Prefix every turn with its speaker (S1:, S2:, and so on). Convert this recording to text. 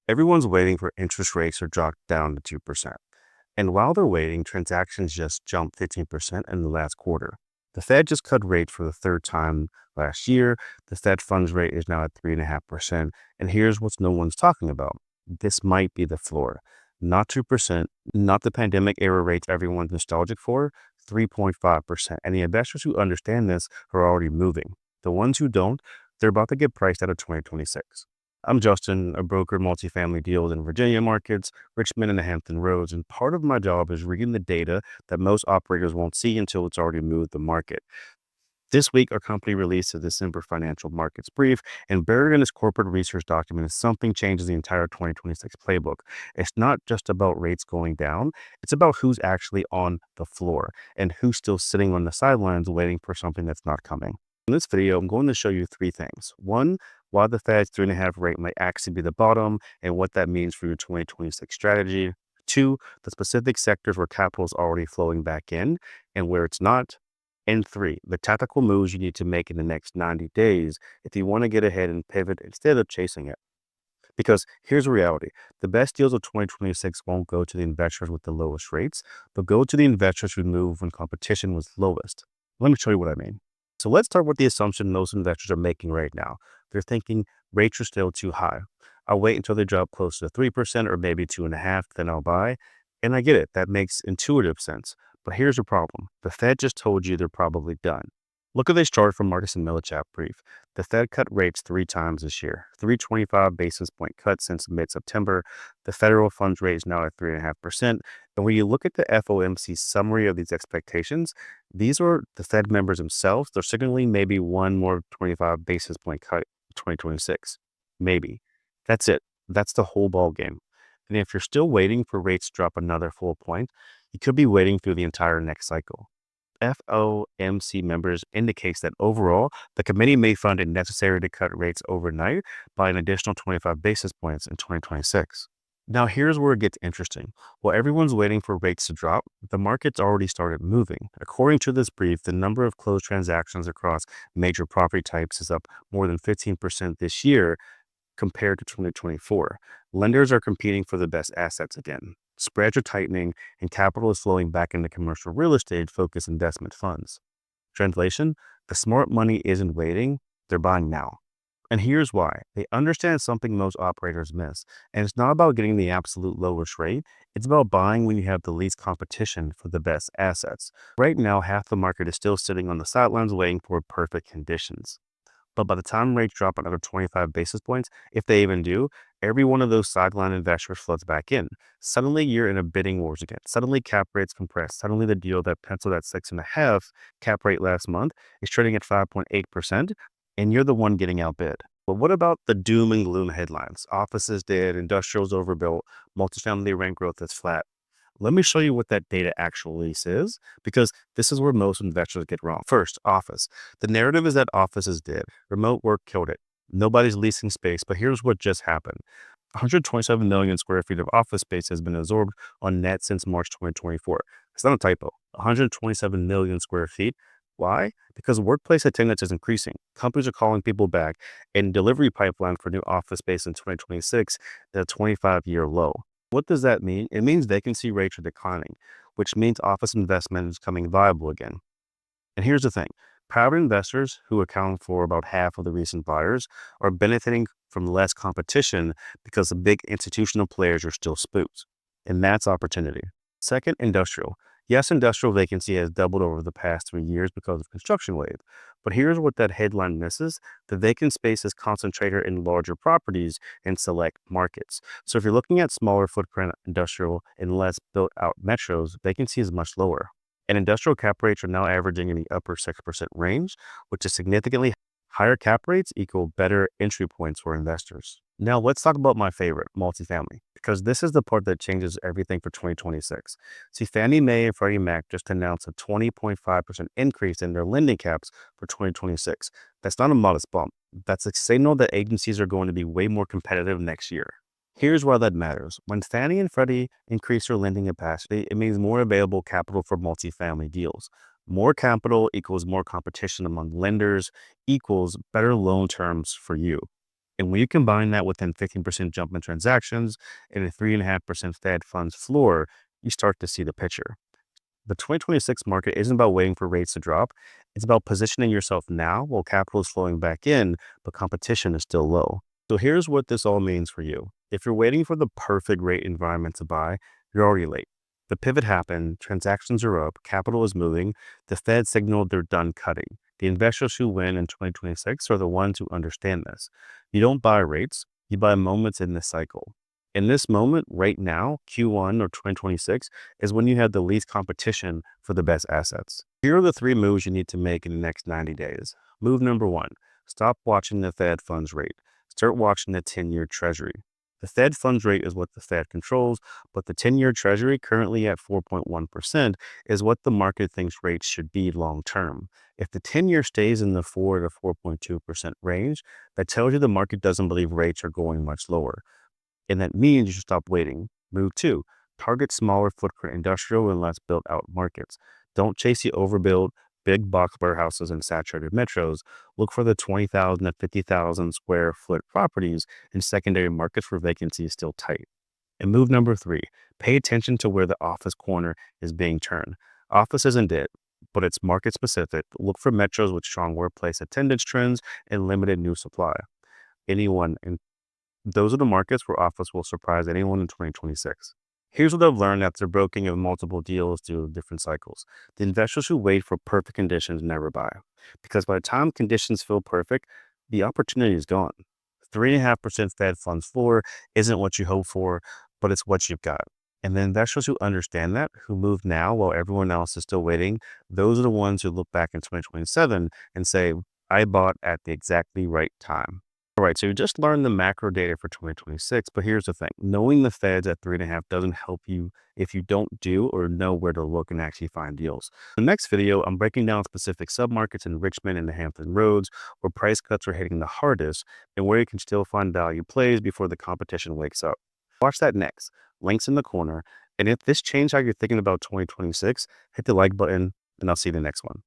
S1: Everyone's waiting for interest rates to drop down to 2%. And while they're waiting, transactions just jumped 15% in the last quarter. The Fed just cut rates for the third time last year. The Fed funds rate is now at 3.5%. And here's what no one's talking about. This might be the floor. Not 2%, not the pandemic era rates everyone's nostalgic for, 3.5%. And the investors who understand this are already moving. The ones who don't, they're about to get priced out of 2026. I'm Justin, a broker multifamily deals in Virginia markets, Richmond and the Hampton Roads, and part of my job is reading the data that most operators won't see until it's already moved the market. This week, our company released a December financial markets brief, and buried in this corporate research document is something changes the entire 2026 playbook. It's not just about rates going down, it's about who's actually on the floor and who's still sitting on the sidelines waiting for something that's not coming. In this video, I'm going to show you three things. One, why the Fed's 3.5 rate might actually be the bottom and what that means for your 2026 strategy. Two, the specific sectors where capital is already flowing back in and where it's not. And three, the tactical moves you need to make in the next 90 days if you want to get ahead and pivot instead of chasing it. Because here's the reality. The best deals of 2026 won't go to the investors with the lowest rates, but go to the investors who move when competition was lowest. Let me show you what I mean. So let's start with the assumption most investors are making right now. They're thinking rates are still too high. I'll wait until they drop close to 3% or maybe 2.5%, then I'll buy. And I get it. That makes intuitive sense. But here's the problem. The Fed just told you they're probably done. Look at this chart from Marcus and Millichap brief. The Fed cut rates 3 times this year, 325 basis point cuts since mid-September. The federal funds rate is now at 3.5%. And when you look at the FOMC summary of these expectations, these are the Fed members themselves. They're signaling maybe one more 25 basis point cut in 2026. Maybe. That's it. That's the whole ball game. And if you're still waiting for rates to drop another full point, you could be waiting through the entire next cycle. FOMC members indicates that overall, the committee may find it necessary to cut rates overnight by an additional 25 basis points in 2026. Now, here's where it gets interesting. While everyone's waiting for rates to drop, the market's already started moving. According to this brief, the number of closed transactions across major property types is up more than 15% this year compared to 2024. Lenders are competing for the best assets again. Spreads are tightening, and capital is flowing back into commercial real estate-focused investment funds. Translation, the smart money isn't waiting, they're buying now. And here's why. They understand something most operators miss. And it's not about getting the absolute lowest rate, it's about buying when you have the least competition for the best assets. Right now, half the market is still sitting on the sidelines waiting for perfect conditions. But by the time rates drop another 25 basis points, if they even do, every one of those sideline investors floods back in. Suddenly you're in a bidding wars again. Suddenly cap rates compress. Suddenly the deal that penciled at 6.5 cap rate last month is trading at 5.8%, and you're the one getting outbid. But what about the doom and gloom headlines? Offices dead, industrials overbuilt, multifamily rent growth is flat. Let me show you what that data actually says, because this is where most investors get wrong. First, office. The narrative is that office is dead. Remote work killed it. Nobody's leasing space, but here's what just happened. 127 million square feet of office space has been absorbed on net since March 2024. It's not a typo. 127 million square feet. Why? Because workplace attendance is increasing. Companies are calling people back, and delivery pipeline for new office space in 2026 is at a 25-year low. What does that mean? It means vacancy rates are declining, which means office investment is becoming viable again. And here's the thing. Private investors, who account for about half of the recent buyers, are benefiting from less competition because the big institutional players are still spooked. And that's opportunity. Second, industrial. Yes, industrial vacancy has doubled over the past 3 years because of construction wave. But here's what that headline misses. The vacant space is concentrated in larger properties in select markets. So if you're looking at smaller footprint industrial and less built out metros, vacancy is much lower. And industrial cap rates are now averaging in the upper 6% range, which is significantly higher cap rates equal better entry points for investors. Now let's talk about my favorite, multifamily, because this is the part that changes everything for 2026. See, Fannie Mae and Freddie Mac just announced a 20.5% increase in their lending caps for 2026. That's not a modest bump. That's a signal that agencies are going to be way more competitive next year. Here's why that matters. When Fannie and Freddie increase their lending capacity, it means more available capital for multifamily deals. More capital equals more competition among lenders, equals better loan terms for you. And when you combine that with a 15% jump in transactions and a 3.5% Fed funds floor, you start to see the picture. The 2026 market isn't about waiting for rates to drop. It's about positioning yourself now while capital is flowing back in, but competition is still low. So here's what this all means for you. If you're waiting for the perfect rate environment to buy, you're already late. The pivot happened, transactions are up, capital is moving, the Fed signaled they're done cutting. The investors who win in 2026 are the ones who understand this. You don't buy rates, you buy moments in this cycle. In this moment, right now, Q1 or 2026, is when you have the least competition for the best assets. Here are the three moves you need to make in the next 90 days. Move number one, stop watching the Fed funds rate. Start watching the 10-year Treasury. The Fed funds rate is what the Fed controls, but the 10-year Treasury, currently at 4.1%, is what the market thinks rates should be long term. If the 10-year stays in the 4 to 4.2% range, that tells you the market doesn't believe rates are going much lower. And that means you should stop waiting. Move two, target smaller footprint industrial and less built out markets. Don't chase the overbuilt, big box warehouses and saturated metros. Look for the 20,000 to 50,000 square foot properties in secondary markets where vacancy is still tight. And move number three, pay attention to where the office corner is being turned. Office isn't dead, but it's market specific. Look for metros with strong workplace attendance trends and limited new supply. Anyone in Those are the markets where office will surprise anyone in 2026. Here's what I've learned after broking of multiple deals through different cycles. The investors who wait for perfect conditions never buy. Because by the time conditions feel perfect, the opportunity is gone. 3.5% Fed funds floor isn't what you hope for, but it's what you've got. And the investors who understand that, who move now while everyone else is still waiting, those are the ones who look back in 2027 and say, I bought at the exactly right time. All right, so you just learned the macro data for 2026, but here's the thing. Knowing the Feds at 3.5 doesn't help you if you don't do or know where to look and actually find deals. In the next video, I'm breaking down specific submarkets in Richmond and the Hampton Roads where price cuts are hitting the hardest and where you can still find value plays before the competition wakes up. Watch that next. Links in the corner. And if this changed how you're thinking about 2026, hit the like button and I'll see you in the next one.